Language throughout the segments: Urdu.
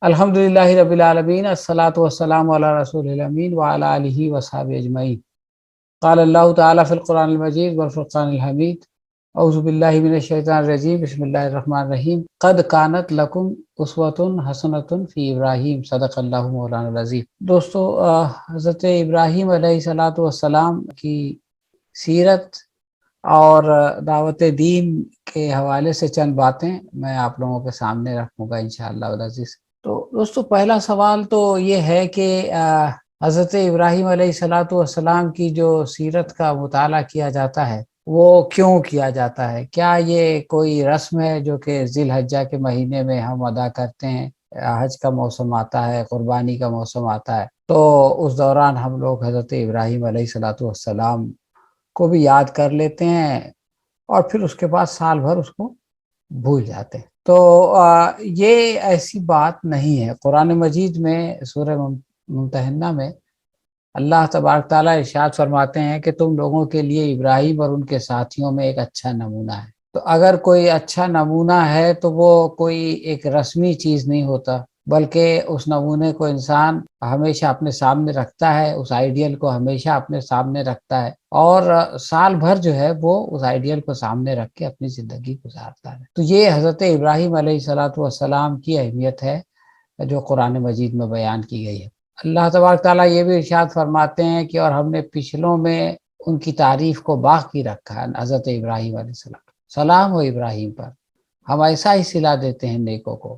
الحمدللہ رب العالمین الصلاۃ والسلام علی رسول الامین وعلی آلہ وصحبہ اجمعین۔ قال اللہ تعالیٰ فی القرآن المجید والفرقان الحمید، اعوذ باللہ من الشیطان الرجیم، بسم اللہ الرحمن الرحیم۔ قد کانت لکم اسوۃ حسنۃ فی ابراہیم، صدق اللہ مولانا العظیم۔ دوستو، حضرت ابراہیم علیہ الصلاۃ والسلام کی سیرت اور دعوت دین کے حوالے سے چند باتیں میں آپ لوگوں کے سامنے رکھوں گا انشاءاللہ العزیز۔ تو دوستو، پہلا سوال تو یہ ہے کہ حضرت ابراہیم علیہ الصلاۃ والسلام کی جو سیرت کا مطالعہ کیا جاتا ہے وہ کیوں کیا جاتا ہے؟ کیا یہ کوئی رسم ہے جو کہ ذی الحجہ کے مہینے میں ہم ادا کرتے ہیں؟ حج کا موسم آتا ہے، قربانی کا موسم آتا ہے، تو اس دوران ہم لوگ حضرت ابراہیم علیہ الصلاۃ والسلام کو بھی یاد کر لیتے ہیں اور پھر اس کے بعد سال بھر اس کو بھول جاتے ہیں۔ تو یہ ایسی بات نہیں ہے۔ قرآن مجید میں سورہ ممتحنہ میں اللہ تبارک تعالیٰ ارشاد فرماتے ہیں کہ تم لوگوں کے لیے ابراہیم اور ان کے ساتھیوں میں ایک اچھا نمونہ ہے۔ تو اگر کوئی اچھا نمونہ ہے تو وہ کوئی ایک رسمی چیز نہیں ہوتا، بلکہ اس نمونے کو انسان ہمیشہ اپنے سامنے رکھتا ہے، اس آئیڈیل کو ہمیشہ اپنے سامنے رکھتا ہے، اور سال بھر جو ہے وہ اس آئیڈیل کو سامنے رکھ کے اپنی زندگی گزارتا ہے۔ تو یہ حضرت ابراہیم علیہ الصلاۃ والسلام کی اہمیت ہے جو قرآن مجید میں بیان کی گئی ہے۔ اللہ تبارک تعالیٰ یہ بھی ارشاد فرماتے ہیں کہ اور ہم نے پچھلوں میں ان کی تعریف کو باقی رکھا ہے، حضرت ابراہیم علیہ السلام۔ سلام ہو ابراہیم پر، ہم ایسا ہی صلہ دیتے ہیں نیکوں کو،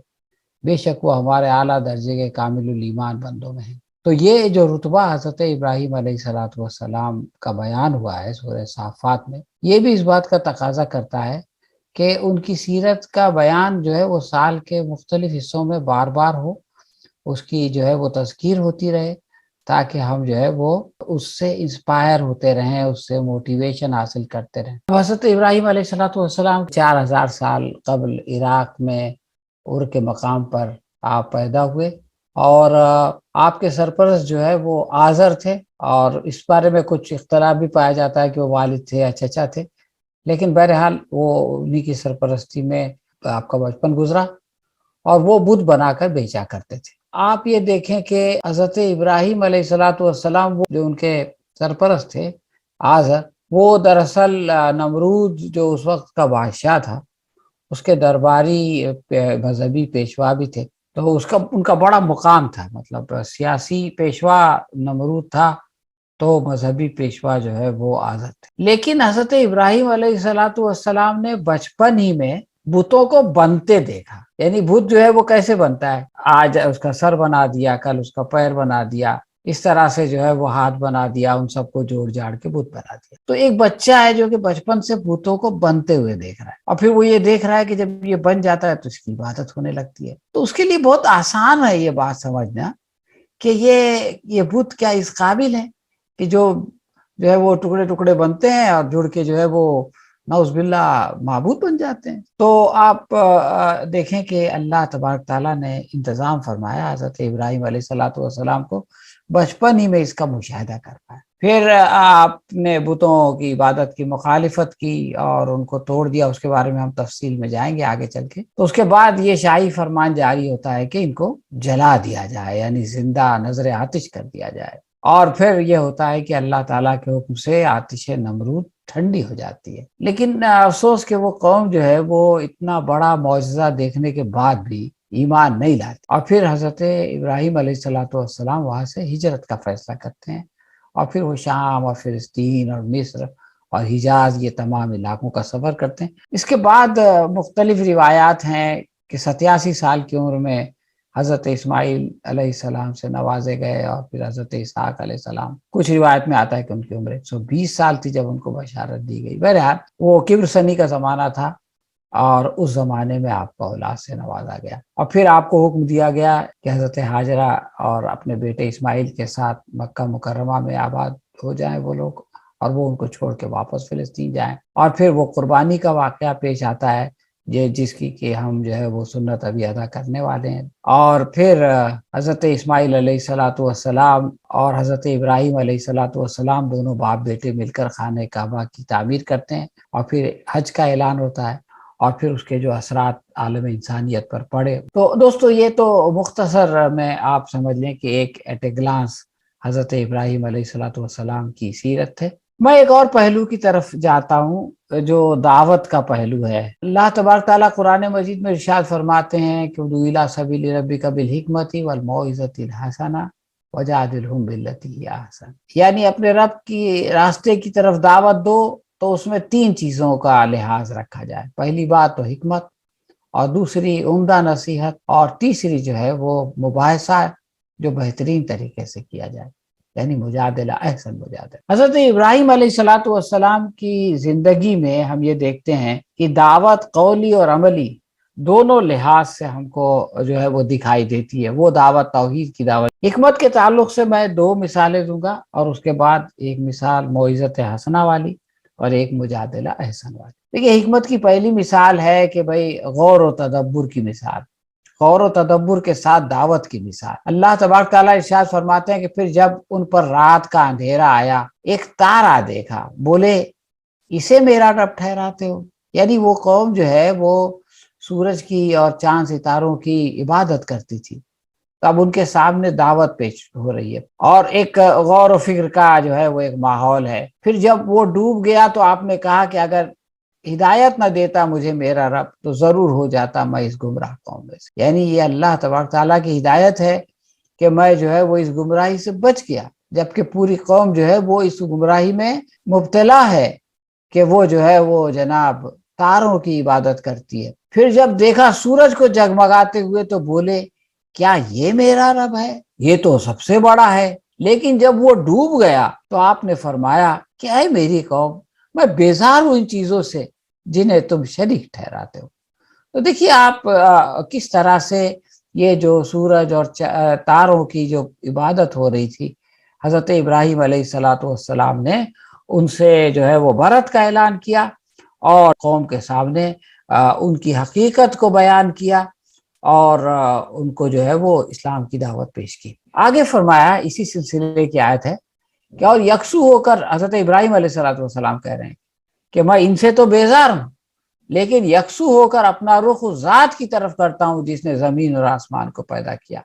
بے شک وہ ہمارے اعلیٰ درجے کے کامل الایمان بندوں میں ہیں۔ تو یہ جو رتبہ حضرت ابراہیم علیہ الصلاۃ والسلام کا بیان ہوا ہے سورہ صافات میں، یہ بھی اس بات کا تقاضا کرتا ہے کہ ان کی سیرت کا بیان جو ہے وہ سال کے مختلف حصوں میں بار بار ہو، اس کی جو ہے وہ تذکیر ہوتی رہے، تاکہ ہم جو ہے وہ اس سے انسپائر ہوتے رہیں، اس سے موٹیویشن حاصل کرتے رہیں۔ حضرت ابراہیم علیہ الصلاۃ والسلام 4000 سال قبل عراق میں اور کے مقام پر آپ پیدا ہوئے، اور آپ کے سرپرست جو ہے وہ آزر تھے، اور اس بارے میں کچھ اختلاف بھی پایا جاتا ہے کہ وہ والد تھے یا چچا تھے، لیکن بہرحال وہ انہی کی سرپرستی میں آپ کا بچپن گزرا، اور وہ بت بنا کر بیچا کرتے تھے۔ آپ یہ دیکھیں کہ حضرت ابراہیم علیہ الصلاۃ والسلام وہ جو ان کے سرپرست تھے آزر، وہ دراصل نمرود جو اس وقت کا بادشاہ تھا، اس کے درباری مذہبی پیشوا بھی تھے، تو ان کا بڑا مقام تھا، مطلب سیاسی پیشوا نمرود تھا تو مذہبی پیشوا جو ہے وہ آزر تھے۔ لیکن حضرت ابراہیم علیہ الصلاۃ والسلام نے بچپن ہی میں بتوں کو بنتے دیکھا، یعنی بت جو ہے وہ کیسے بنتا ہے، آج اس کا سر بنا دیا، کل اس کا پیر بنا دیا، اس طرح سے جو ہے وہ ہاتھ بنا دیا، ان سب کو جوڑ جاڑ کے بت بنا دیا۔ تو ایک بچہ ہے جو کہ بچپن سے بتوں کو بنتے ہوئے دیکھ رہا ہے، اور پھر وہ یہ دیکھ رہا ہے کہ جب یہ بن جاتا ہے تو اس کی عبادت ہونے لگتی ہے۔ تو اس کے لیے بہت آسان ہے یہ بات سمجھنا کہ یہ بت کیا اس قابل ہے کہ جو ہے وہ ٹکڑے ٹکڑے بنتے ہیں اور جڑ کے جو ہے وہ نعوذ باللہ معبود بن جاتے ہیں۔ تو آپ دیکھیں کہ اللہ تبارک تعالیٰ نے انتظام فرمایا حضرت ابراہیم علیہ الصلاۃ والسلام کو بچپن ہی میں اس کا مشاہدہ کر پائے۔ پھر آپ نے بتوں کی عبادت کی مخالفت کی اور ان کو توڑ دیا، اس کے بارے میں ہم تفصیل میں جائیں گے آگے چل کے۔ تو اس کے بعد یہ شاہی فرمان جاری ہوتا ہے کہ ان کو جلا دیا جائے، یعنی زندہ نظر آتش کر دیا جائے، اور پھر یہ ہوتا ہے کہ اللہ تعالیٰ کے حکم سے آتش نمرود ٹھنڈی ہو جاتی ہے۔ لیکن افسوس کہ وہ قوم جو ہے وہ اتنا بڑا معجزہ دیکھنے کے بعد بھی ایمان نہیں لاتی، اور پھر حضرت ابراہیم علیہ الصلاۃ والسلام وہاں سے ہجرت کا فیصلہ کرتے ہیں، اور پھر وہ شام اور فلسطین اور مصر اور حجاز، یہ تمام علاقوں کا سفر کرتے ہیں۔ اس کے بعد مختلف روایات ہیں کہ 87 سال کی عمر میں حضرت اسماعیل علیہ السلام سے نوازے گئے، اور پھر حضرت اسحاق علیہ السلام، کچھ روایت میں آتا ہے کہ ان کی عمر 120 سال تھی جب ان کو بشارت دی گئی۔ بہرحال وہ کبر سنی کا زمانہ تھا، اور اس زمانے میں آپ کو اولاد سے نوازا گیا، اور پھر آپ کو حکم دیا گیا کہ حضرت ہاجرہ اور اپنے بیٹے اسماعیل کے ساتھ مکہ مکرمہ میں آباد ہو جائیں وہ لوگ، اور وہ ان کو چھوڑ کے واپس فلسطین جائیں۔ اور پھر وہ قربانی کا واقعہ پیش آتا ہے جس کی کہ ہم جو ہے وہ سنت ابھی ادا کرنے والے ہیں، اور پھر حضرت اسماعیل علیہ الصلاۃ والسلام اور حضرت ابراہیم علیہ الصلاۃ والسلام دونوں باپ بیٹے مل کر خانہ کعبہ کی تعمیر کرتے ہیں، اور پھر حج کا اعلان ہوتا ہے، اور پھر اس کے جو اثرات عالم انسانیت پر پڑے۔ تو دوستو یہ تو مختصر میں آپ سمجھ لیں کہ ایک ایٹ اے گلانس حضرت ابراہیم علیہ السلام کی سیرت ہے۔ میں ایک اور پہلو کی طرف جاتا ہوں جو دعوت کا پہلو ہے۔ اللہ تبارک تعالیٰ قرآن مجید میں ارشاد فرماتے ہیں کہ ادعو الی سبیل ربک بالحکمۃ والموعظۃ الحسنہ وجادلہم باللتی ہی احسن، یعنی اپنے رب کی راستے کی طرف دعوت دو تو اس میں 3 چیزوں کا لحاظ رکھا جائے۔ پہلی بات تو حکمت، اور دوسری عمدہ نصیحت، اور تیسری جو ہے وہ مباحثہ جو بہترین طریقے سے کیا جائے، یعنی مجادلہ، احسن مجادلہ۔ حضرت ابراہیم علیہ السلام کی زندگی میں ہم یہ دیکھتے ہیں کہ دعوت قولی اور عملی دونوں لحاظ سے ہم کو جو ہے وہ دکھائی دیتی ہے۔ وہ دعوت توحید کی دعوت۔ حکمت کے تعلق سے میں 2 مثالیں دوں گا، اور اس کے بعد ایک مثال موعظت حسنہ والی اور ایک مجادلہ احسن والی۔ دیکھیے حکمت کی پہلی مثال ہے کہ بھئی غور و تدبر کی مثال، غور و تدبر کے ساتھ دعوت کی مثال۔ اللہ تبارک تعالیٰ ارشاد فرماتے ہیں کہ پھر جب ان پر رات کا اندھیرا آیا، ایک تارا دیکھا، بولے اسے میرا رب ٹھہراتے ہو؟ یعنی وہ قوم جو ہے وہ سورج کی اور چاند ستاروں کی عبادت کرتی تھی، تو اب ان کے سامنے دعوت پیش ہو رہی ہے، اور ایک غور و فکر کا جو ہے وہ ایک ماحول ہے۔ پھر جب وہ ڈوب گیا تو آپ نے کہا کہ اگر ہدایت نہ دیتا مجھے میرا رب تو ضرور ہو جاتا میں اس گمراہ قوم میں سے۔ یعنی یہ اللہ تبارک تعالیٰ کی ہدایت ہے کہ میں جو ہے وہ اس گمراہی سے بچ گیا، جبکہ پوری قوم جو ہے وہ اس گمراہی میں مبتلا ہے کہ وہ جو ہے وہ جناب تاروں کی عبادت کرتی ہے۔ پھر جب دیکھا سورج کو جگمگاتے ہوئے تو بولے کیا یہ میرا رب ہے؟ یہ تو سب سے بڑا ہے۔ لیکن جب وہ ڈوب گیا تو آپ نے فرمایا کہ اے میری قوم، میں بیزار ہوں ان چیزوں سے جنہیں تم شریک ٹھہراتے ہو۔ تو دیکھیے آپ کس طرح سے یہ جو سورج اور تاروں کی جو عبادت ہو رہی تھی، حضرت ابراہیم علیہ السلام نے ان سے جو ہے وہ برات کا اعلان کیا اور قوم کے سامنے ان کی حقیقت کو بیان کیا، اور ان کو جو ہے وہ اسلام کی دعوت پیش کی۔ آگے فرمایا، اسی سلسلے کی آیت ہے کہ اور یکسو ہو کر حضرت ابراہیم علیہ السلام کہہ رہے ہیں کہ میں ان سے تو بیزار ہوں، لیکن یکسو ہو کر اپنا رخ اس ذات کی طرف کرتا ہوں جس نے زمین اور آسمان کو پیدا کیا۔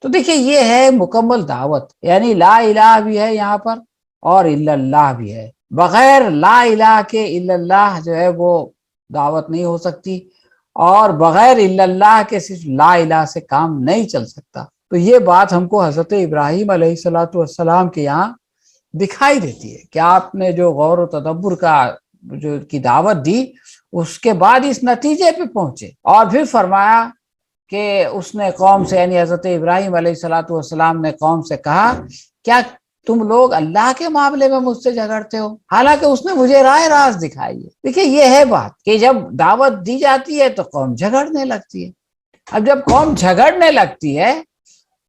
تو دیکھیں یہ ہے مکمل دعوت، یعنی لا الہ بھی ہے یہاں پر اور الا اللہ بھی ہے۔ بغیر لا الہ کے الا اللہ جو ہے وہ دعوت نہیں ہو سکتی، اور بغیر الا اللہ کے صرف لا الہ سے کام نہیں چل سکتا۔ تو یہ بات ہم کو حضرت ابراہیم علیہ السلام کے یہاں دکھائی دیتی ہے کہ آپ نے جو غور و تدبر کا جو کی دعوت دی، اس کے بعد اس نتیجے پہ پہنچے، اور پھر فرمایا کہ اس نے قوم سے، یعنی حضرت ابراہیم علیہ السلام نے قوم سے کہا کیا تم لوگ اللہ کے معاملے میں مجھ سے جھگڑتے ہو، حالانکہ اس نے مجھے راہ راست دکھائی ہے۔ دیکھیے یہ ہے بات کہ جب دعوت دی جاتی ہے تو قوم جھگڑنے لگتی ہے۔ اب جب قوم جھگڑنے لگتی ہے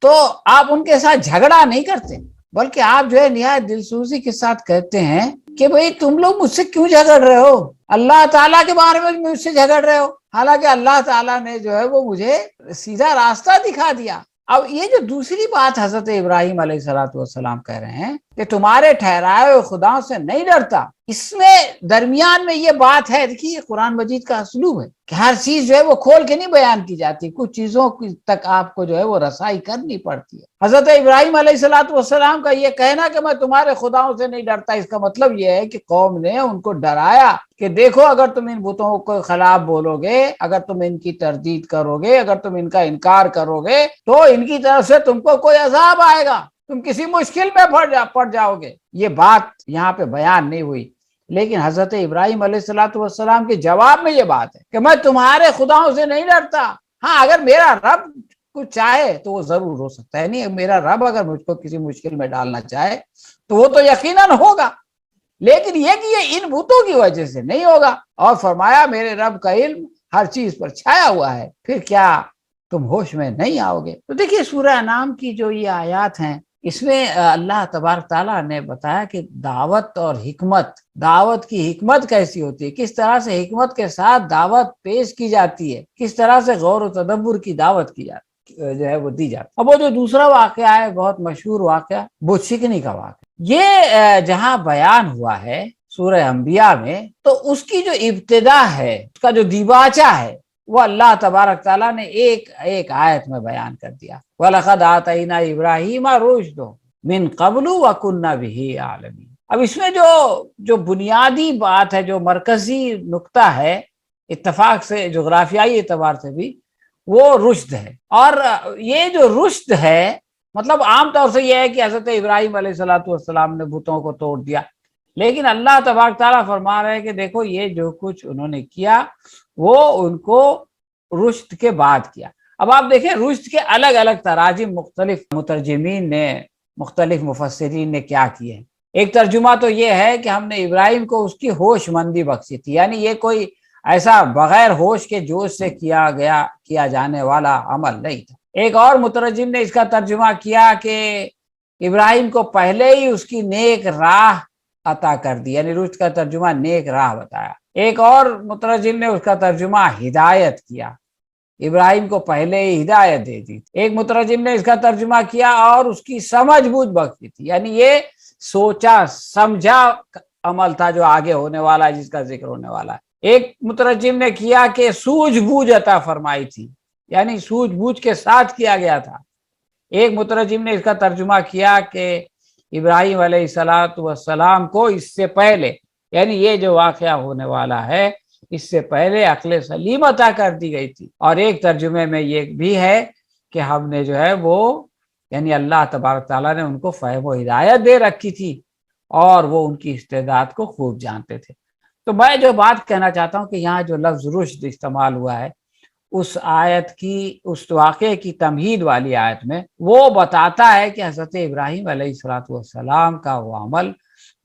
تو آپ ان کے ساتھ جھگڑا نہیں کرتے، بلکہ آپ جو ہے نہایت دلسوزی کے ساتھ کہتے ہیں کہ بھئی تم لوگ مجھ سے کیوں جھگڑ رہے ہو، اللہ تعالیٰ کے بارے میں مجھ سے جھگڑ رہے ہو، حالانکہ اللہ تعالیٰ نے جو ہے وہ مجھے سیدھا راستہ دکھا دیا۔ اب یہ جو دوسری بات حضرت ابراہیم علیہ السلام کہہ رہے ہیں کہ تمہارے ٹھہرائے ہوئے خداؤں سے نہیں ڈرتا، اس میں درمیان میں یہ بات ہے، دیکھیے یہ قرآن مجید کا اسلوب ہے کہ ہر چیز جو ہے وہ کھول کے نہیں بیان کی جاتی، کچھ چیزوں تک آپ کو جو ہے وہ رسائی کرنی پڑتی ہے۔ حضرت ابراہیم علیہ السلام کا یہ کہنا کہ میں تمہارے خداؤں سے نہیں ڈرتا، اس کا مطلب یہ ہے کہ قوم نے ان کو ڈرایا کہ دیکھو اگر تم ان بتوں کو خلاف بولو گے، اگر تم ان کی تردید کرو گے، اگر تم ان کا انکار کرو گے تو ان کی طرف سے تم کو کوئی عذاب آئے گا، تم کسی مشکل میں پڑ جاؤ گے۔ یہ بات یہاں پہ بیان نہیں ہوئی، لیکن حضرت ابراہیم علیہ السلام کے جواب میں یہ بات ہے کہ میں تمہارے خداؤں سے نہیں ڈرتا، ہاں اگر میرا رب کچھ چاہے تو وہ ضرور ہو سکتا ہے، نہیں میرا رب اگر مجھ کو کسی مشکل میں ڈالنا چاہے تو وہ تو یقیناً ہوگا، لیکن یہ کہ یہ ان بتوں کی وجہ سے نہیں ہوگا۔ اور فرمایا میرے رب کا علم ہر چیز پر چھایا ہوا ہے، پھر کیا تم ہوش میں نہیں آؤ گے؟ تو دیکھیے سورہ انعام کی جو یہ آیات ہیں، اس میں اللہ تبارک تعالیٰ نے بتایا کہ دعوت اور حکمت، دعوت کی حکمت کیسی ہوتی ہے، کس طرح سے حکمت کے ساتھ دعوت پیش کی جاتی ہے، کس طرح سے غور و تدبر کی دعوت کی جاتی جو ہے وہ دی جاتی۔ اب وہ جو دوسرا واقعہ ہے، بہت مشہور واقعہ، بت شکنی کا واقعہ، یہ جہاں بیان ہوا ہے سورہ انبیاء میں، تو اس کی جو ابتدا ہے، اس کا جو دیباچہ ہے، وہ اللہ تبارک تعالیٰ نے ایک آیت میں بیان کر دیا، وَلَقَدْ آتَيْنَا إِبْرَاهِيمَ رُشْدَهُ مِنْ قَبْلُ وَكُنَّا بِهِ عَالِمِينَ۔ اب اس میں جو بنیادی بات ہے، جو مرکزی نقطہ ہے، اتفاق سے جغرافیائی اعتبار سے بھی، وہ رشد ہے۔ اور یہ جو رشد ہے، مطلب عام طور سے یہ ہے کہ حضرت ابراہیم علیہ السلام نے بتوں کو توڑ دیا، لیکن اللہ تبارک تعالیٰ فرما رہے ہیں کہ دیکھو یہ جو کچھ انہوں نے کیا وہ ان کو رشد کے بعد کیا۔ اب آپ دیکھیں رشد کے الگ الگ تراجم مختلف مترجمین نے، مختلف مفسرین نے کیا کیے ہیں۔ ایک ترجمہ تو یہ ہے کہ ہم نے ابراہیم کو اس کی ہوش مندی بخشی تھی، یعنی یہ کوئی ایسا بغیر ہوش کے جوش سے کیا جانے والا عمل نہیں تھا۔ ایک اور مترجم نے اس کا ترجمہ کیا کہ ابراہیم کو پہلے ہی اس کی نیک راہ عطا کر دی، یعنی رشد کا ترجمہ نیک راہ بتایا۔ ایک اور مترجم نے اس کا ترجمہ ہدایت کیا، ابراہیم کو پہلے ہی ہدایت دے دی۔ ایک مترجم نے اس کا ترجمہ کیا اور اس کی سمجھ بوجھ بخشی تھی، یعنی یہ سوچا سمجھا عمل تھا جو آگے ہونے والا ہے، جس کا ذکر ہونے والا ہے۔ ایک مترجم نے کیا کہ سوجھ بوجھ عطا فرمائی تھی، یعنی سوجھ بوجھ کے ساتھ کیا گیا تھا۔ ایک مترجم نے اس کا ترجمہ کیا کہ ابراہیم علیہ السلام کو اس سے پہلے، یعنی یہ جو واقعہ ہونے والا ہے اس سے پہلے عقل سلیم عطا کر دی گئی تھی۔ اور ایک ترجمے میں یہ بھی ہے کہ ہم نے جو ہے وہ، یعنی اللہ تبارک تعالیٰ نے ان کو فہم و ہدایت دے رکھی تھی اور وہ ان کی استعداد کو خوب جانتے تھے۔ تو میں جو بات کہنا چاہتا ہوں کہ یہاں جو لفظ رشد استعمال ہوا ہے اس آیت کی، اس واقعے کی تمہید والی آیت میں، وہ بتاتا ہے کہ حضرت ابراہیم علیہ السلام کا وہ عمل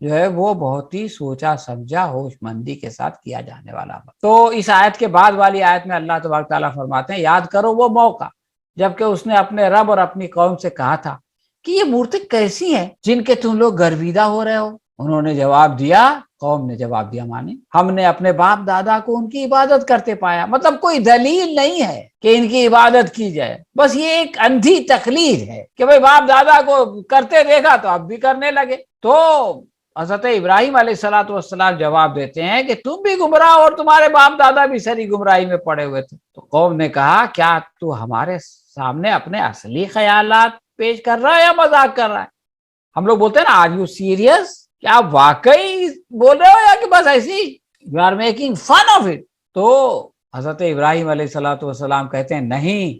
جو ہے وہ بہت ہی سوچا سمجھا ہوش مندی کے ساتھ کیا جانے والا عمل۔ تو اس آیت کے بعد والی آیت میں اللہ تبارک تعالیٰ فرماتے ہیں، یاد کرو وہ موقع جبکہ اس نے اپنے رب اور اپنی قوم سے کہا تھا کہ یہ مورتیں کیسی ہیں جن کے تم لوگ گرویدہ ہو رہے ہو۔ انہوں نے جواب دیا، قوم نے جواب دیا مانی، ہم نے اپنے باپ دادا کو ان کی عبادت کرتے پایا۔ مطلب کوئی دلیل نہیں ہے کہ ان کی عبادت کی جائے، بس یہ ایک اندھی تقلید ہے کہ بھئی باپ دادا کو کرتے دیکھا تو اب بھی کرنے لگے۔ تو حضرت ابراہیم علیہ السلام جواب دیتے ہیں کہ تم بھی گمراہ اور تمہارے باپ دادا بھی سری گمراہی میں پڑے ہوئے تھے۔ تو قوم نے کہا کیا تو ہمارے سامنے اپنے اصلی خیالات پیش کر رہا ہے یا مذاق کر رہا ہے؟ ہم لوگ بولتے ہیں نا آر یو سیریس، کیا آپ واقعی بول رہے ہو یا کہ بس ایسی you are making fun of it? تو حضرت ابراہیم علیہ السلام کہتے ہیں نہیں،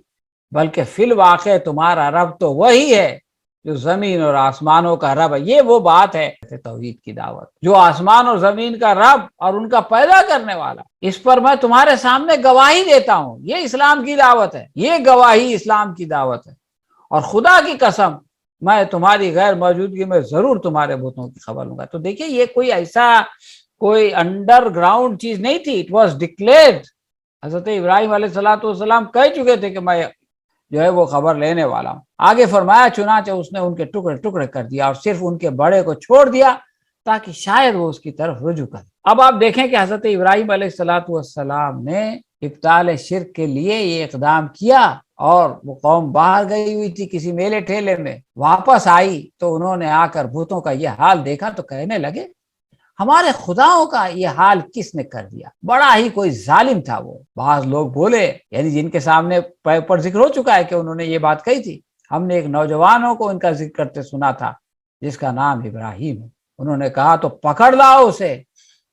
بلکہ فی الواقع تمہارا رب تو وہی ہے جو زمین اور آسمانوں کا رب ہے۔ یہ وہ بات ہے توحید کی دعوت، جو آسمان اور زمین کا رب اور ان کا پیدا کرنے والا، اس پر میں تمہارے سامنے گواہی دیتا ہوں۔ یہ اسلام کی دعوت ہے، یہ گواہی اسلام کی دعوت ہے، اور خدا کی قسم میں تمہاری غیر موجودگی میں ضرور تمہارے بتوں کی خبر لوں گا۔ تو دیکھیے یہ کوئی ایسا کوئی انڈر گراؤنڈ چیز نہیں تھی، اٹ واز ڈکلیئرڈ۔ حضرت ابراہیم علیہ السلام کہہ چکے تھے کہ میں جو ہے وہ خبر لینے والا ہوں۔ آگے فرمایا چنانچہ اس نے ان کے ٹکڑے ٹکڑے کر دیا اور صرف ان کے بڑے کو چھوڑ دیا تاکہ شاید وہ اس کی طرف رجوع کرے۔ اب آپ دیکھیں کہ حضرت ابراہیم علیہ السلام نے ابطال شرک کے لیے یہ اقدام کیا، اور وہ قوم باہر گئی ہوئی تھی کسی میلے ٹھیلے میں، واپس آئی تو انہوں نے آ کر بتوں کا یہ حال دیکھا تو کہنے لگے ہمارے خداؤں کا یہ حال کس نے کر دیا، بڑا ہی کوئی ظالم تھا وہ۔ بعض لوگ بولے، یعنی جن کے سامنے پر ذکر ہو چکا ہے کہ انہوں نے یہ بات کہی تھی، ہم نے ایک نوجوانوں کو ان کا ذکر کرتے سنا تھا جس کا نام ابراہیم ہے، انہوں نے کہا تو پکڑ لاؤ اسے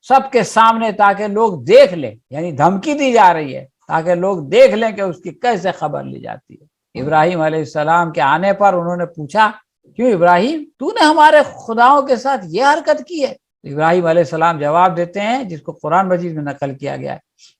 سب کے سامنے تاکہ لوگ دیکھ لیں، یعنی دھمکی دی جا رہی ہے تاکہ لوگ دیکھ لیں کہ اس کی کیسے خبر لی جاتی ہے۔ ابراہیم علیہ السلام کے آنے پر انہوں نے پوچھا کیوں ابراہیم تو نے ہمارے خداؤں کے ساتھ یہ حرکت کی ہے؟ ابراہیم علیہ السلام جواب دیتے ہیں جس کو قرآن مجید میں نقل کیا گیا ہے،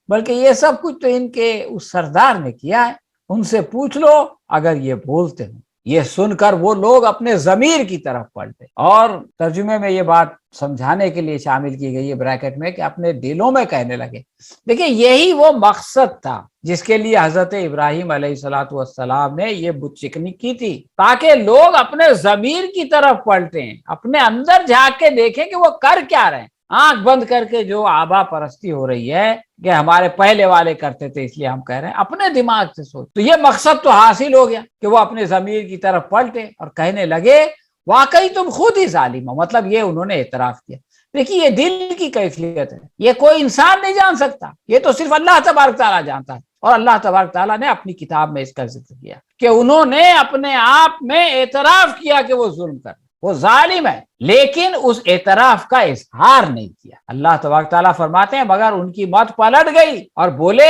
بلکہ یہ سب کچھ تو ان کے اس سردار نے کیا ہے، ان سے پوچھ لو اگر یہ بولتے ہیں۔ یہ سن کر وہ لوگ اپنے ضمیر کی طرف پلٹے، اور ترجمے میں یہ بات سمجھانے کے لیے شامل کی گئی ہے بریکٹ میں کہ اپنے دلوں میں کہنے لگے۔ دیکھیں یہی وہ مقصد تھا جس کے لیے حضرت ابراہیم علیہ السلام نے یہ بت شکنی کی تھی، تاکہ لوگ اپنے ضمیر کی طرف پلٹیں، اپنے اندر جھانک کے دیکھیں کہ وہ کر کیا رہے ہیں۔ آنکھ بند کر کے جو آبا پرستی ہو رہی ہے کہ ہمارے پہلے والے کرتے تھے اس لیے ہم کہہ رہے ہیں، اپنے دماغ سے سوچ۔ تو یہ مقصد تو حاصل ہو گیا کہ وہ اپنے ضمیر کی طرف پلٹے اور کہنے لگے واقعی تم خود ہی ظالم ہو، مطلب یہ انہوں نے اعتراف کیا۔ دیکھیے یہ دل کی کیفیت ہے، یہ کوئی انسان نہیں جان سکتا، یہ تو صرف اللہ تبارک تعالیٰ جانتا ہے۔ اور اللہ تبارک تعالیٰ نے اپنی کتاب میں اس کا ذکر کیا کہ انہوں نے اپنے آپ میں اعتراف کیا کہ وہ ظلم کر، وہ ظالم ہے، لیکن اس اعتراف کا اظہار نہیں کیا۔ اللہ تبارک تعالیٰ فرماتے ہیں مگر ان کی مت پلٹ گئی اور بولے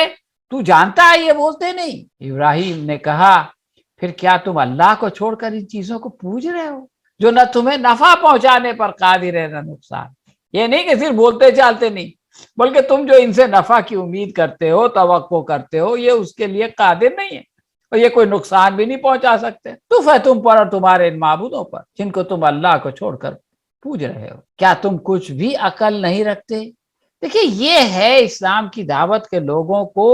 تو جانتا ہے یہ بولتے نہیں۔ ابراہیم نے کہا پھر کیا تم اللہ کو چھوڑ کر ان چیزوں کو پوج رہے ہو جو نہ تمہیں نفع پہنچانے پر قادر ہے نہ نقصان؟ یہ نہیں کہ صرف بولتے چالتے نہیں، بلکہ تم جو ان سے نفع کی امید کرتے ہو، توقع کرتے ہو، یہ اس کے لیے قادر نہیں ہے اور یہ کوئی نقصان بھی نہیں پہنچا سکتے۔ تو تم پر اور تمہارے ان معبودوں پر جن کو تم اللہ کو چھوڑ کر پوج رہے ہو، کیا تم کچھ بھی عقل نہیں رکھتے؟ دیکھیے یہ ہے اسلام کی دعوت کے لوگوں کو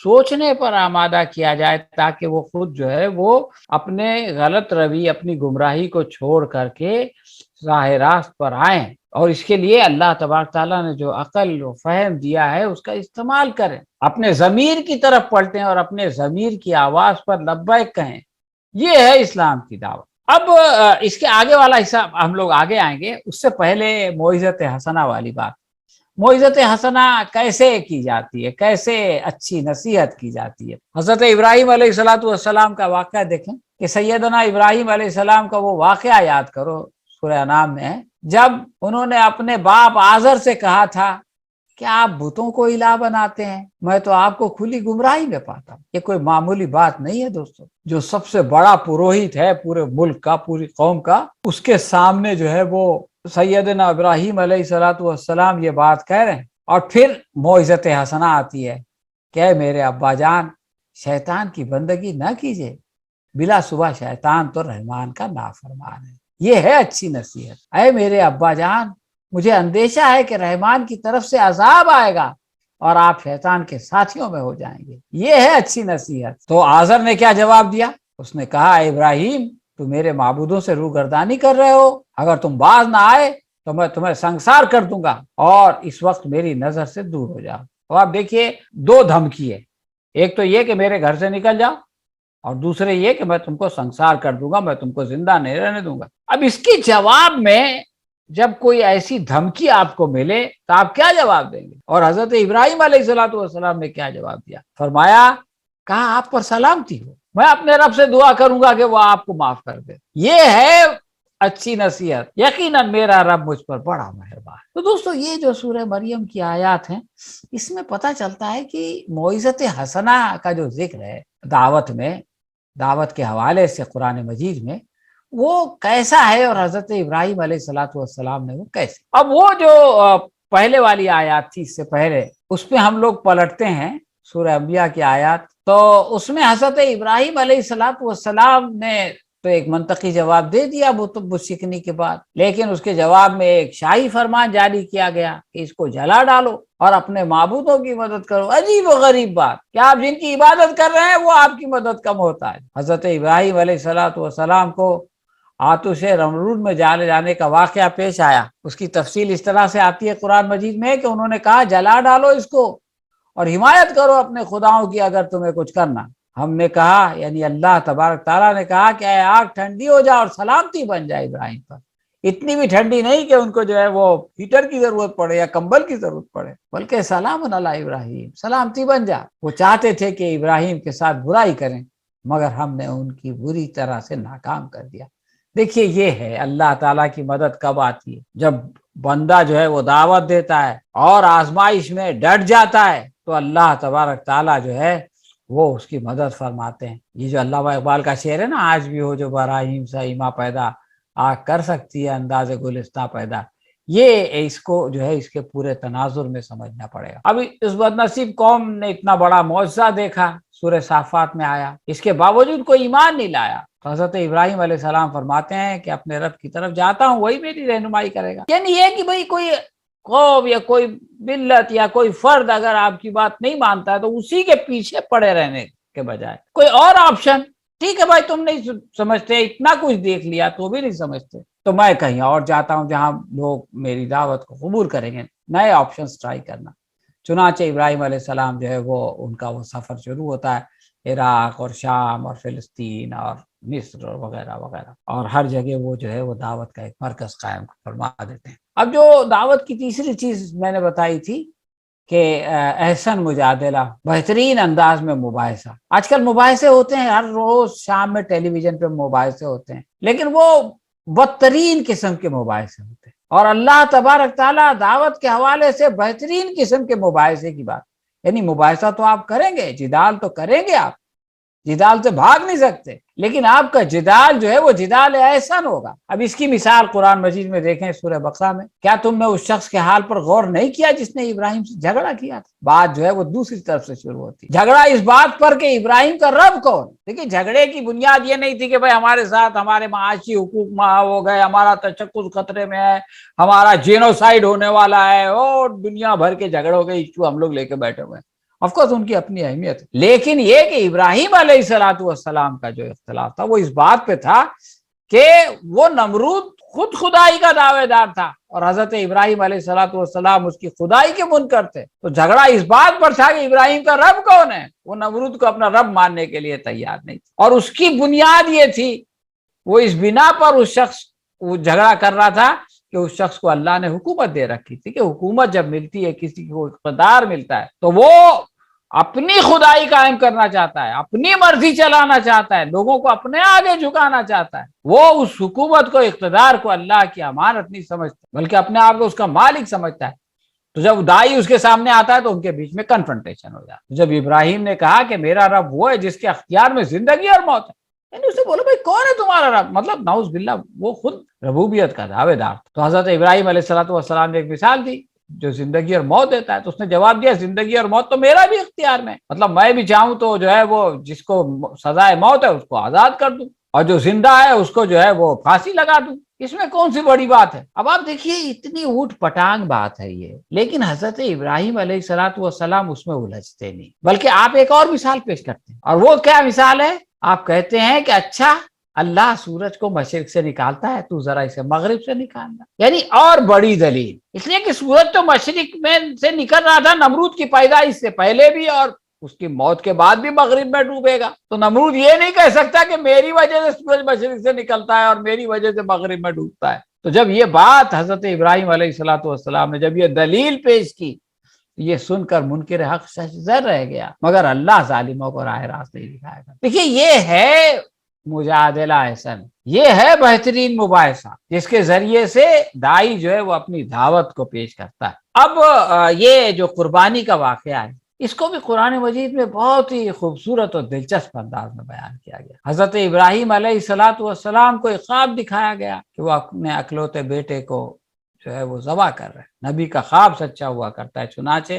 سوچنے پر آمادہ کیا جائے تاکہ وہ خود جو ہے وہ اپنے غلط روی، اپنی گمراہی کو چھوڑ کر کے راہ راست پر آئیں، اور اس کے لیے اللہ تبارک تعالیٰ نے جو عقل و فہم دیا ہے اس کا استعمال کریں، اپنے ضمیر کی طرف پلٹیں اور اپنے ضمیر کی آواز پر لبیک کہیں۔ یہ ہے اسلام کی دعوت۔ اب اس کے آگے والا حصہ ہم لوگ آگے آئیں گے، اس سے پہلے موعظت حسنہ والی بات۔ موعظت حسنہ کیسے کی جاتی ہے، کیسے اچھی نصیحت کی جاتی ہے؟ حضرت ابراہیم علیہ السلام کا واقعہ دیکھیں کہ سیدنا ابراہیم علیہ السلام کا وہ واقعہ یاد کرو، سورہ انعام میں ہے، جب انہوں نے اپنے باپ آزر سے کہا تھا کہ آپ بتوں کو الہ بناتے ہیں، میں تو آپ کو کھلی گمراہی میں پاتا ہوں۔ یہ کوئی معمولی بات نہیں ہے دوستو، جو سب سے بڑا پروہت ہے پورے ملک کا، پوری قوم کا، اس کے سامنے جو ہے وہ سیدنا ابراہیم علیہ السلام یہ بات کہہ رہے ہیں۔ اور پھر موعظت حسنہ آتی ہے کہ اے میرے ابا جان شیطان کی بندگی نہ کیجیے، بلا صبح شیطان تو رحمان کا نافرمان ہے۔ یہ ہے اچھی نصیحت۔ اے میرے ابا جان مجھے اندیشہ ہے کہ رحمان کی طرف سے عذاب آئے گا اور آپ شیطان کے ساتھیوں میں ہو جائیں گے۔ یہ ہے اچھی نصیحت۔ تو آزر نے کیا جواب دیا؟ اس نے کہا اے ابراہیم تو میرے معبودوں سے روگردانی کر رہے ہو، اگر تم باز نہ آئے تو میں تمہیں سنسار کر دوں گا اور اس وقت میری نظر سے دور ہو جاؤ۔ تو آپ دیکھیے دو دھمکی ہے، ایک تو یہ کہ میرے گھر سے نکل جاؤ، اور دوسرے یہ کہ میں تم کو سنسار کر دوں گا، میں تم کو زندہ نہیں رہنے دوں گا۔ اب اس کی جواب میں جب کوئی ایسی دھمکی آپ کو ملے تو آپ کیا جواب دیں گے؟ اور حضرت ابراہیم علیہ السلام نے کیا جواب دیا؟ فرمایا کہا آپ پر سلامتی ہو، میں اپنے رب سے دعا کروں گا کہ وہ آپ کو معاف کر دے۔ یہ ہے اچھی نصیحت۔ یقیناً میرا رب مجھ پر بڑا مہربان ہے۔ تو دوستو یہ جو سورہ مریم کی آیات ہیں اس میں پتہ چلتا ہے کہ موعظت حسنہ کا جو ذکر ہے دعوت میں، دعوت کے حوالے سے قرآن مجید میں، وہ کیسا ہے اور حضرت ابراہیم علیہ السلام نے وہ کیسے۔ اب وہ جو پہلے والی آیات تھی اس سے پہلے، اس پہ ہم لوگ پلٹتے ہیں سورہ انبیاء کی آیات، تو اس میں حضرت ابراہیم علیہ السلام نے تو ایک منطقی جواب دے دیا بت شکنی کے بعد، لیکن اس کے جواب میں ایک شاہی فرمان جاری کیا گیا کہ اس کو جلا ڈالو اور اپنے معبودوں کی مدد کرو۔ عجیب و غریب بات کہ آپ جن کی عبادت کر رہے ہیں وہ آپ کی مدد کا محتاج۔ حضرت ابراہیم علیہ السلام کو آتش نمرود میں جالے جانے کا واقعہ پیش آیا، اس کی تفصیل اس طرح سے آتی ہے قرآن مجید میں کہ انہوں نے کہا جلا ڈالو اس کو اور حمایت کرو اپنے خداؤں کی اگر تمہیں کچھ کرنا۔ ہم نے کہا یعنی اللہ تبارک تعالیٰ نے کہا کہ اے آگ ٹھنڈی ہو جائے اور سلامتی بن جائے ابراہیم پر، اتنی بھی ٹھنڈی نہیں کہ ان کو جو ہے وہ ہیٹر کی ضرورت پڑے یا کمبل کی ضرورت پڑے، بلکہ سلام علی ابراہیم، سلامتی بن جا۔ وہ چاہتے تھے کہ ابراہیم کے ساتھ برائی کریں مگر ہم نے ان کی بری طرح سے ناکام کر دیا۔ دیکھیے یہ ہے اللہ تعالیٰ کی مدد کب آتی ہے؟ جب بندہ جو ہے وہ دعوت دیتا ہے اور آزمائش میں ڈٹ جاتا ہے تو اللہ تبارک تعالیٰ جو ہے وہ اس کی مدد فرماتے ہیں۔ یہ جو علامہ اقبال کا شعر ہے نا، آج بھی ہو جو براہیم سا ایما پیدا، آگ کر سکتی ہے انداز گلستہ پیدا، یہ اس کو جو ہے اس کے پورے تناظر میں سمجھنا پڑے گا۔ ابھی اس بدنصیب قوم نے اتنا بڑا معجزہ دیکھا، سورہ صافات میں آیا، اس کے باوجود کوئی ایمان نہیں لایا۔ حضرت ابراہیم علیہ السلام فرماتے ہیں کہ اپنے رب کی طرف جاتا ہوں، وہی میری رہنمائی کرے گا۔ یعنی یہ کہ بھئی کوئی قوم یا کوئی ملت یا کوئی فرد اگر آپ کی بات نہیں مانتا ہے تو اسی کے پیچھے پڑے رہنے کے بجائے کوئی اور آپشن، ٹھیک ہے بھائی تم نہیں سمجھتے، اتنا کچھ دیکھ لیا تو بھی نہیں سمجھتے، تو میں کہیں اور جاتا ہوں جہاں لوگ میری دعوت کو قبول کریں گے، نئے آپشنز ٹرائی کرنا۔ چنانچہ ابراہیم علیہ السلام جو ہے وہ ان کا وہ سفر شروع ہوتا ہے عراق اور شام اور فلسطین اور مصر اور وغیرہ وغیرہ، اور ہر جگہ وہ جو ہے وہ دعوت کا ایک مرکز قائم فرما دیتے ہیں۔ اب جو دعوت کی تیسری چیز میں نے بتائی تھی کہ احسن مجادلہ، بہترین انداز میں مباحثہ۔ آج کل مباحثے ہوتے ہیں، ہر روز شام میں ٹیلی ویژن پہ مباحثے ہوتے ہیں، لیکن وہ بدترین قسم کے مباحثے ہوتے ہیں، اور اللہ تبارک تعالیٰ دعوت کے حوالے سے بہترین قسم کے مباحثے کی بات، یعنی مباحثہ تو آپ کریں گے، جدال تو کریں گے، آپ جدال سے بھاگ نہیں سکتے، لیکن آپ کا جدال جو ہے وہ جدال احسن ہوگا۔ اب اس کی مثال قرآن مجید میں دیکھیں، سورہ بقرہ میں، کیا تم نے اس شخص کے حال پر غور نہیں کیا جس نے ابراہیم سے جھگڑا کیا تھا؟ بات جو ہے وہ دوسری طرف سے شروع ہوتی، جھگڑا اس بات پر کہ ابراہیم کا رب کون۔ دیکھیے، جھگڑے کی بنیاد یہ نہیں تھی کہ بھائی ہمارے ساتھ ہمارے معاشی حقوق محو ہو گئے، ہمارا تشخص خطرے میں ہے، ہمارا جینوسائیڈ ہونے والا ہے، اور دنیا بھر کے جھگڑوں کے ایشو ہم لوگ لے کے بیٹھے ہوئے ہیں۔ آف کورس ان کی اپنی اہمیت ہے، لیکن یہ کہ ابراہیم علیہ السلام کا جو اختلاف تھا وہ اس بات پہ تھا کہ وہ نمرود خود خدائی کا دعوے دار تھا، اور حضرت ابراہیم علیہ السلام اس کی خدائی کے منکر تھے۔ تو جھگڑا اس بات پر تھا کہ ابراہیم کا رب کون ہے۔ وہ نمرود کو اپنا رب ماننے کے لیے تیار نہیں تھا، اور اس کی بنیاد یہ تھی، وہ اس بنا پر اس شخص وہ جھگڑا کر رہا تھا کہ اس شخص کو اللہ نے حکومت دے رکھی تھی، کہ حکومت جب ملتی ہے، کسی کو اقتدار ملتا ہے، تو وہ اپنی خدائی قائم کرنا چاہتا ہے، اپنی مرضی چلانا چاہتا ہے، لوگوں کو اپنے آگے جھکانا چاہتا ہے۔ وہ اس حکومت کو، اقتدار کو اللہ کی امانت نہیں سمجھتا، بلکہ اپنے آپ کو اس کا مالک سمجھتا ہے۔ تو جب دائی اس کے سامنے آتا ہے تو ان کے بیچ میں کنفرنٹیشن ہو جاتا ہے۔ جب ابراہیم نے کہا کہ میرا رب وہ ہے جس کے اختیار میں زندگی اور موت ہے، یعنی اسے بولو بھائی کون ہے تمہارا رب، مطلب نعوذ باللہ وہ خود ربوبیت کا دعوے دار۔ تو حضرت ابراہیم علیہ السلام نے ایک مثال دی، جو زندگی اور موت دیتا ہے، تو اس نے جواب دیا زندگی اور موت تو میرا بھی اختیار میں، مطلب میں بھی چاہوں تو جو ہے وہ جس کو سزائے موت ہے اس کو آزاد کر دوں، اور جو زندہ ہے اس کو جو ہے وہ پھانسی لگا دوں، اس میں کون سی بڑی بات ہے۔ اب آپ دیکھیے اتنی اوٹ پٹانگ بات ہے یہ، لیکن حضرت ابراہیم علیہ السلام اس میں الجھتے نہیں، بلکہ آپ ایک اور مثال پیش کرتے ہیں، اور وہ کیا مثال ہے؟ آپ کہتے ہیں کہ اچھا اللہ سورج کو مشرق سے نکالتا ہے، تو ذرا اسے مغرب سے نکالنا، یعنی اور بڑی دلیل، اس لیے کہ سورج تو مشرق میں سے نکل رہا تھا نمرود کی پیدائش سے پہلے بھی، اور اس کی موت کے بعد بھی مغرب میں ڈوبے گا۔ تو نمرود یہ نہیں کہہ سکتا کہ میری وجہ سے سورج مشرق سے نکلتا ہے اور میری وجہ سے مغرب میں ڈوبتا ہے۔ تو جب یہ بات حضرت ابراہیم علیہ السلام نے جب یہ دلیل پیش کی، یہ سن کر منکر حق ششدر رہ گیا، مگر اللہ ظالموں کو راہ راست نہیں دکھائے گا۔ دیکھیے یہ ہے مجادلہ احسن، یہ ہے بہترین مباحثہ، جس کے ذریعے سے دائی جو ہے وہ اپنی دعوت کو پیش کرتا ہے۔ اب یہ جو قربانی کا واقعہ ہے، اس کو بھی قرآن مجید میں بہت ہی خوبصورت اور دلچسپ انداز میں بیان کیا گیا۔ حضرت ابراہیم علیہ السلام کو ایک خواب دکھایا گیا کہ وہ اپنے اکلوتے بیٹے کو جو ہے وہ ذبح کر رہے ہیں۔ نبی کا خواب سچا ہوا کرتا ہے، چنانچہ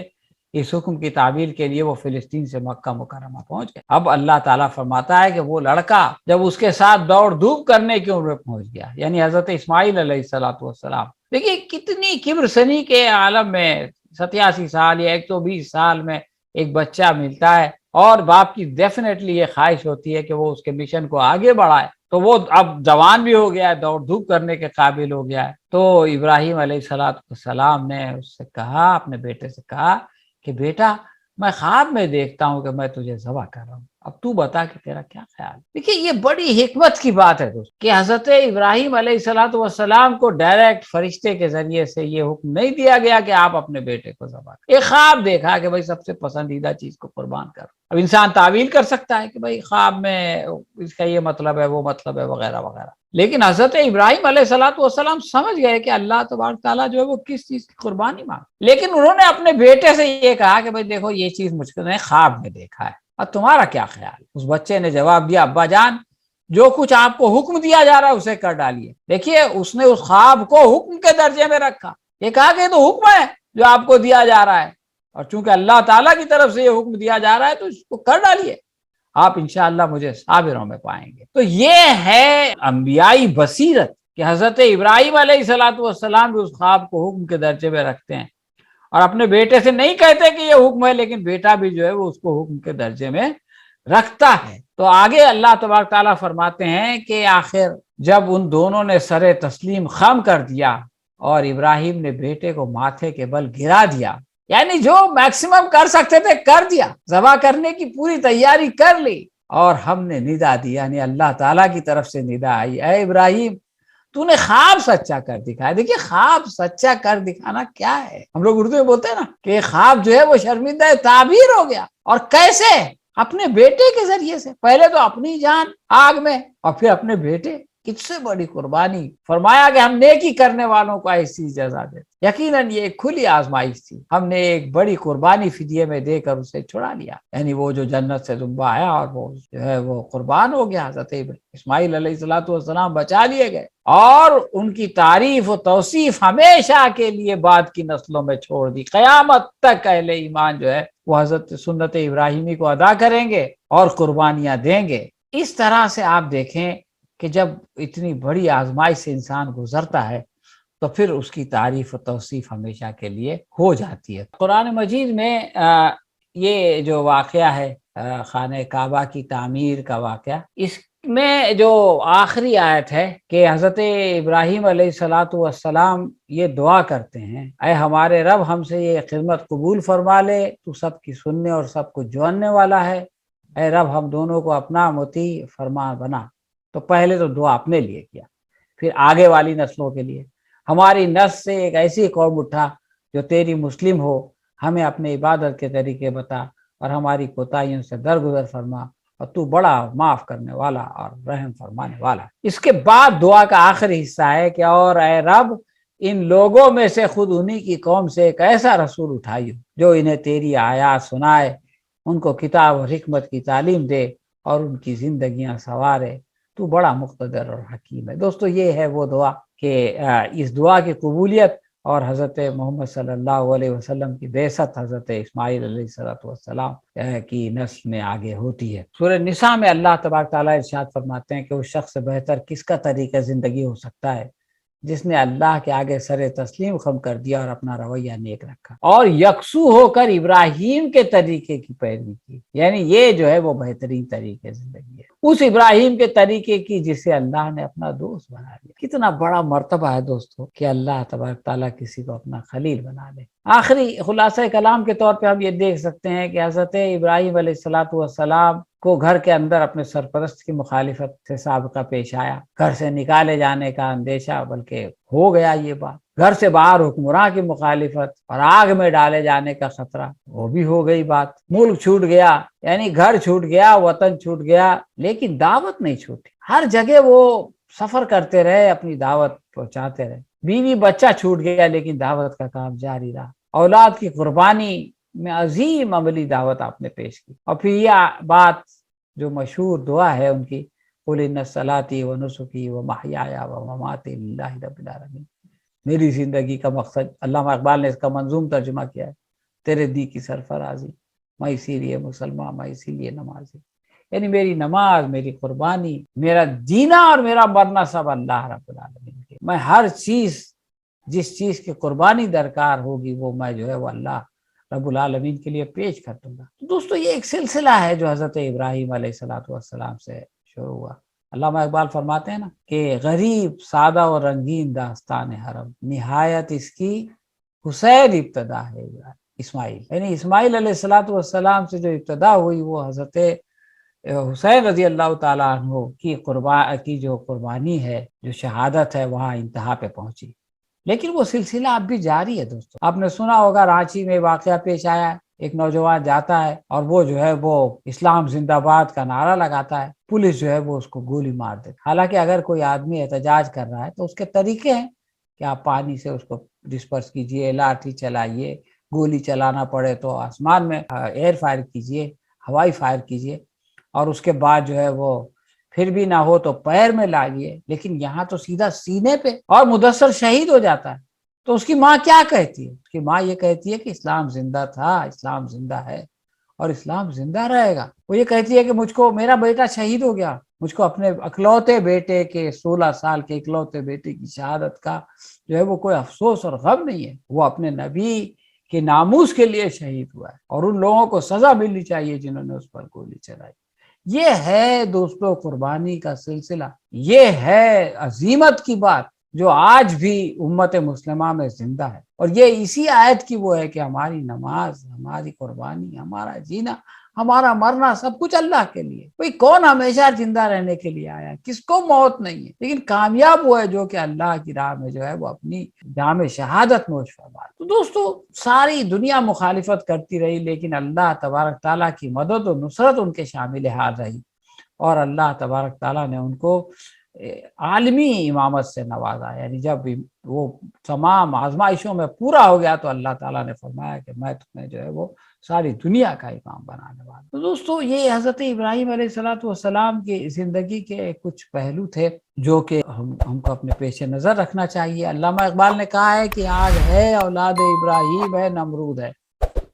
اس حکم کی تعبیر کے لیے وہ فلسطین سے مکہ مکرمہ پہنچ گئے۔ اب اللہ تعالیٰ فرماتا ہے کہ وہ لڑکا جب اس کے ساتھ دوڑ دھوپ کرنے کی عمر پہنچ گیا، یعنی حضرت اسماعیل علیہ السلام، دیکھیے کتنی کبر سنی کے عالم میں 87 سال یا 120 سال میں ایک بچہ ملتا ہے، اور باپ کی ڈیفینیٹلی یہ خواہش ہوتی ہے کہ وہ اس کے مشن کو آگے بڑھائے، تو وہ اب جوان بھی ہو گیا ہے، دوڑ دھوپ کرنے کے قابل ہو گیا ہے۔ تو ابراہیم علیہ السلام نے اس سے کہا، اپنے بیٹے سے کہا کہ بیٹا میں خواب میں دیکھتا ہوں کہ میں تجھے ذبح کر رہا ہوں، اب تو بتا کہ تیرا کیا خیال۔ دیکھیے یہ بڑی حکمت کی بات ہے دوست، کہ حضرت ابراہیم علیہ السلام کو ڈائریکٹ فرشتے کے ذریعے سے یہ حکم نہیں دیا گیا کہ آپ اپنے بیٹے کو ذبح کریں۔ ایک خواب دیکھا کہ بھائی سب سے پسندیدہ چیز کو قربان کر۔ اب انسان تعویل کر سکتا ہے کہ بھائی خواب میں اس کا یہ مطلب ہے، وہ مطلب ہے، وغیرہ وغیرہ، لیکن حضرت ابراہیم علیہ السلام سمجھ گئے کہ اللہ تبارک تعالیٰ جو ہے وہ کس چیز کی قربانی مانگ، لیکن انہوں نے اپنے بیٹے سے یہ کہا کہ بھائی دیکھو یہ چیز مجھ کو نے خواب میں دیکھا ہے، اب تمہارا کیا خیال؟ اس بچے نے جواب دیا، ابا جان جو کچھ آپ کو حکم دیا جا رہا ہے اسے کر ڈالیے۔ دیکھیے اس نے اس خواب کو حکم کے درجے میں رکھا، یہ کہا کہ یہ تو حکم ہے جو آپ کو دیا جا رہا ہے، اور چونکہ اللہ تعالیٰ کی طرف سے یہ حکم دیا جا رہا ہے تو اس کو کر ڈالیے، آپ انشاءاللہ مجھے صابروں میں پائیں گے۔ تو یہ ہے انبیائی بصیرت کہ حضرت ابراہیم علیہ السلام بھی اس خواب کو حکم کے درجے میں رکھتے ہیں، اور اپنے بیٹے سے نہیں کہتے کہ یہ حکم ہے، لیکن بیٹا بھی جو ہے وہ اس کو حکم کے درجے میں رکھتا ہے۔ تو آگے اللہ تبارک تعالیٰ فرماتے ہیں کہ آخر جب ان دونوں نے سر تسلیم خم کر دیا اور ابراہیم نے بیٹے کو ماتھے کے بل گرا دیا، یعنی جو میکسیمم کر سکتے تھے کر دیا، ذبح کرنے کی پوری تیاری کر لی، اور ہم نے ندا دی، یعنی اللہ تعالیٰ کی طرف سے ندا آئی، اے ابراہیم تو نے خواب سچا کر دکھایا۔ دیکھیے خواب سچا کر دکھانا کیا ہے، ہم لوگ اردو میں بولتے ہیں نا کہ خواب جو ہے وہ شرمندہ تعبیر ہو گیا، اور کیسے؟ اپنے بیٹے کے ذریعے سے، پہلے تو اپنی جان آگ میں اور پھر اپنے بیٹے۔ کس سے بڑی قربانی! فرمایا کہ ہم نیکی کرنے والوں کو ایسی جزا دیتے۔ یقیناً یہ ایک کھلی آزمائش تھی، ہم نے ایک بڑی قربانی فدیے میں دے کر اسے چھڑا لیا، یعنی وہ جو جنت سے زمبہ آیا اور وہ جو ہے وہ قربان ہو گیا۔ حضرت اسماعیل علیہ السلام بچا لیے گئے، اور ان کی تعریف و توصیف ہمیشہ کے لیے بعد کی نسلوں میں چھوڑ دی۔ قیامت تک اہل ایمان جو ہے وہ حضرت سنت ابراہیمی کو ادا کریں گے اور قربانیاں دیں گے۔ اس طرح سے آپ دیکھیں کہ جب اتنی بڑی آزمائش سے انسان گزرتا ہے تو پھر اس کی تعریف و توصیف ہمیشہ کے لیے ہو جاتی ہے۔ قرآن مجید میں یہ جو واقعہ ہے خانہ کعبہ کی تعمیر کا واقعہ، اس میں جو آخری آیت ہے کہ حضرت ابراہیم علیہ السلام یہ دعا کرتے ہیں، اے ہمارے رب ہم سے یہ خدمت قبول فرما لے، تو سب کی سننے اور سب کو جاننے والا ہے، اے رب ہم دونوں کو اپنا مطیع فرما بنا۔ تو پہلے تو دعا اپنے لیے کیا، پھر آگے والی نسلوں کے لیے، ہماری نسل سے ایک ایسی قوم اٹھا جو تیری مسلم ہو، ہمیں اپنے عبادت کے طریقے بتا اور ہماری کوتاہیوں سے درگزر فرما، اور تو بڑا معاف کرنے والا اور رحم فرمانے والا۔ اس کے بعد دعا کا آخری حصہ ہے کہ اور اے رب ان لوگوں میں سے خود انہی کی قوم سے ایک ایسا رسول اٹھائی ہو جو انہیں تیری آیات سنائے، ان کو کتاب اور حکمت کی تعلیم دے اور ان کی زندگیاں سنوارے، تو بڑا مقتدر اور حکیم ہے۔ دوستو یہ ہے وہ دعا کہ اس دعا کی قبولیت اور حضرت محمد صلی اللہ علیہ وسلم کی بعثت حضرت اسماعیل علیہ السلام کی نسل میں آگے ہوتی ہے۔ سورہ نساء میں اللہ تبارک تعالیٰ ارشاد فرماتے ہیں کہ اس شخص سے بہتر کس کا طریقہ زندگی ہو سکتا ہے جس نے اللہ کے آگے سر تسلیم خم کر دیا اور اپنا رویہ نیک رکھا اور یکسو ہو کر ابراہیم کے طریقے کی پیروی کی، یعنی یہ جو ہے وہ بہترین طریقے زندگی ہے، اس ابراہیم کے طریقے کی جسے اللہ نے اپنا دوست بنا لیا۔ کتنا بڑا مرتبہ ہے دوستو کہ اللہ تبارک تعالیٰ کسی کو اپنا خلیل بنا لے۔ آخری خلاصہ کلام کے طور پہ ہم یہ دیکھ سکتے ہیں کہ حضرت ابراہیم علیہ السلام کو گھر کے اندر اپنے سرپرست کی مخالفت سے سابقہ پیش آیا، گھر سے نکالے جانے کا اندیشہ بلکہ ہو گیا یہ بات، گھر سے باہر حکمراں کی مخالفت اور آگ میں ڈالے جانے کا خطرہ وہ بھی ہو گئی بات، ملک چھوٹ گیا، یعنی گھر چھوٹ گیا، وطن چھوٹ گیا، لیکن دعوت نہیں چھوٹی، ہر جگہ وہ سفر کرتے رہے، اپنی دعوت پہنچاتے رہے، بیوی بچہ چھوٹ گیا لیکن دعوت کا کام جاری رہا، اولاد کی قربانی میں عظیم عملی دعوت آپ نے پیش کی، اور پھر یہ بات جو مشہور دعا ہے ان کی، قُلْ إِنَّ صَلَاتِي وَنُسُكِي وَمَحْيَايَ وَمَمَاتِي لِلَّهِ رَبِّ الْعَالَمِينَ، میری زندگی کا مقصد، علامہ اقبال نے اس کا منظوم ترجمہ کیا ہے، تیرے دی کی سرفرازی، میں اسی لیے مسلمان، میں اسی لیے نمازی، یعنی میری نماز، میری قربانی، میرا جینا اور میرا مرنا سب اللہ رب العالمین کے، میں ہر چیز جس چیز کی قربانی درکار ہوگی وہ میں جو ہے وہ اللہ رب العالمین کے لیے پیش کر دوں گا۔ تو دوستو یہ ایک سلسلہ ہے جو حضرت ابراہیم علیہ السلام سے شروع ہوا۔ علامہ اقبال فرماتے ہیں نا کہ غریب سادہ اور رنگین داستان حرم، نہایت اس کی حسین ابتدا ہے اسماعیل، یعنی اسماعیل علیہ السلام سے جو ابتدا ہوئی وہ حضرت حسین رضی اللہ تعالیٰ عنہ کی جو قربانی ہے، جو شہادت ہے، وہاں انتہا پہ پہنچی، لیکن وہ سلسلہ اب بھی جاری ہے۔ دوستو آپ نے سنا ہوگا رانچی میں واقعہ پیش آیا ہے، ایک نوجوان جاتا ہے اور وہ جو ہے وہ اسلام زندہ باد کا نعرہ لگاتا ہے، پولیس جو ہے وہ اس کو گولی مار دیتی۔ حالانکہ اگر کوئی آدمی احتجاج کر رہا ہے تو اس کے طریقے ہیں کہ آپ پانی سے اس کو ڈسپرس کیجئے، لاٹھی چلائیے، گولی چلانا پڑے تو آسمان میں ایئر فائر کیجئے، ہوائی فائر کیجئے، اور اس کے بعد جو ہے وہ پھر بھی نہ ہو تو پیر میں لائیے، لیکن یہاں تو سیدھا سینے پہ، اور مدثر شہید ہو جاتا ہے۔ تو اس کی ماں کیا کہتی ہے؟ اس کی ماں یہ کہتی ہے کہ اسلام زندہ تھا، اسلام زندہ ہے اور اسلام زندہ رہے گا۔ وہ یہ کہتی ہے کہ مجھ کو، میرا بیٹا شہید ہو گیا، مجھ کو اپنے اکلوتے بیٹے کے، 16 سال کے اکلوتے بیٹے کی شہادت کا جو ہے وہ کوئی افسوس اور غم نہیں ہے، وہ اپنے نبی کے ناموس کے لیے شہید ہوا ہے، اور ان لوگوں کو سزا ملنی چاہیے جنہوں نے اس پر گولی چلائی۔ یہ ہے دوستو قربانی کا سلسلہ، یہ ہے عظیمت کی بات، جو آج بھی امت مسلمہ میں زندہ ہے، اور یہ اسی آیت کی وہ ہے کہ ہماری نماز، ہماری قربانی، ہمارا جینا، ہمارا مرنا سب کچھ اللہ کے لیے۔ کوئی کون ہمیشہ زندہ رہنے کے لیے آیا ہے؟ کس کو موت نہیں ہے؟ لیکن کامیاب وہ ہے جو کہ اللہ کی راہ میں جو ہے وہ اپنی جام شہادت نوش فرمائے۔ تو دوستو، ساری دنیا مخالفت کرتی رہی، لیکن اللہ تبارک تعالیٰ کی مدد و نصرت ان کے شامل حال رہی، اور اللہ تبارک تعالیٰ نے ان کو عالمی امامت سے نوازا۔ یعنی جب وہ تمام آزمائشوں میں پورا ہو گیا تو اللہ تعالیٰ نے فرمایا کہ میں تمہیں جو ہے وہ ساری دنیا کا امام بنانے والا۔ تو دوستو، یہ حضرت ابراہیم علیہ السلام کی زندگی کے کچھ پہلو تھے جو کہ ہم کو اپنے پیش نظر رکھنا چاہیے۔ علامہ اقبال نے کہا ہے کہ آگ ہے اولاد ابراہیم ہے نمرود ہے۔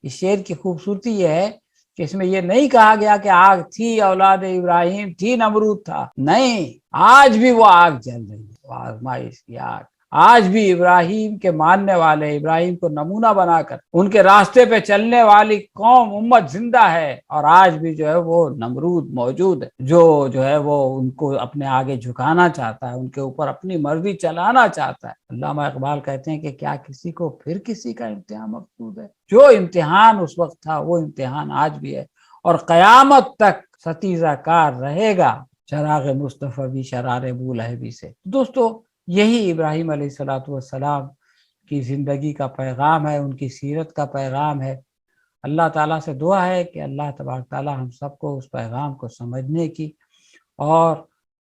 اس شعر کی خوبصورتی یہ ہے کہ اس میں یہ نہیں کہا گیا کہ آگ تھی اولاد ابراہیم تھی نمرود تھا، نہیں، آج بھی وہ آگ جل رہی ہے، وہ آزمائش کی آگ آج بھی ابراہیم کے ماننے والے، ابراہیم کو نمونہ بنا کر ان کے راستے پہ چلنے والی قوم امت زندہ ہے، اور آج بھی جو ہے وہ نمرود موجود ہے جو ہے وہ ان کو اپنے آگے جھکانا چاہتا ہے، ان کے اوپر اپنی مرضی چلانا چاہتا ہے۔ علامہ اقبال کہتے ہیں کہ کیا کسی کو پھر کسی کا امتحان مقصود ہے؟ جو امتحان اس وقت تھا وہ امتحان آج بھی ہے، اور قیامت تک ستیزہ کار رہے گا چراغ مصطفیٰ بھی شرار بولہبی سے۔ دوستو، یہی ابراہیم علیہ السلام کی زندگی کا پیغام ہے، ان کی سیرت کا پیغام ہے۔ اللہ تعالیٰ سے دعا ہے کہ اللہ تبارک تعالیٰ ہم سب کو اس پیغام کو سمجھنے کی اور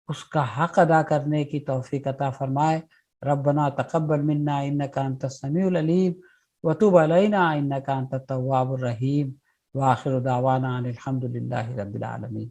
اس کا حق ادا کرنے کی توفیق عطا فرمائے۔ ربنا تقبل منا انک انت السمیع العلیم وتب علینا انک انت التواب الرحیم، وآخر دعوانا ان الحمد للہ رب العالمین۔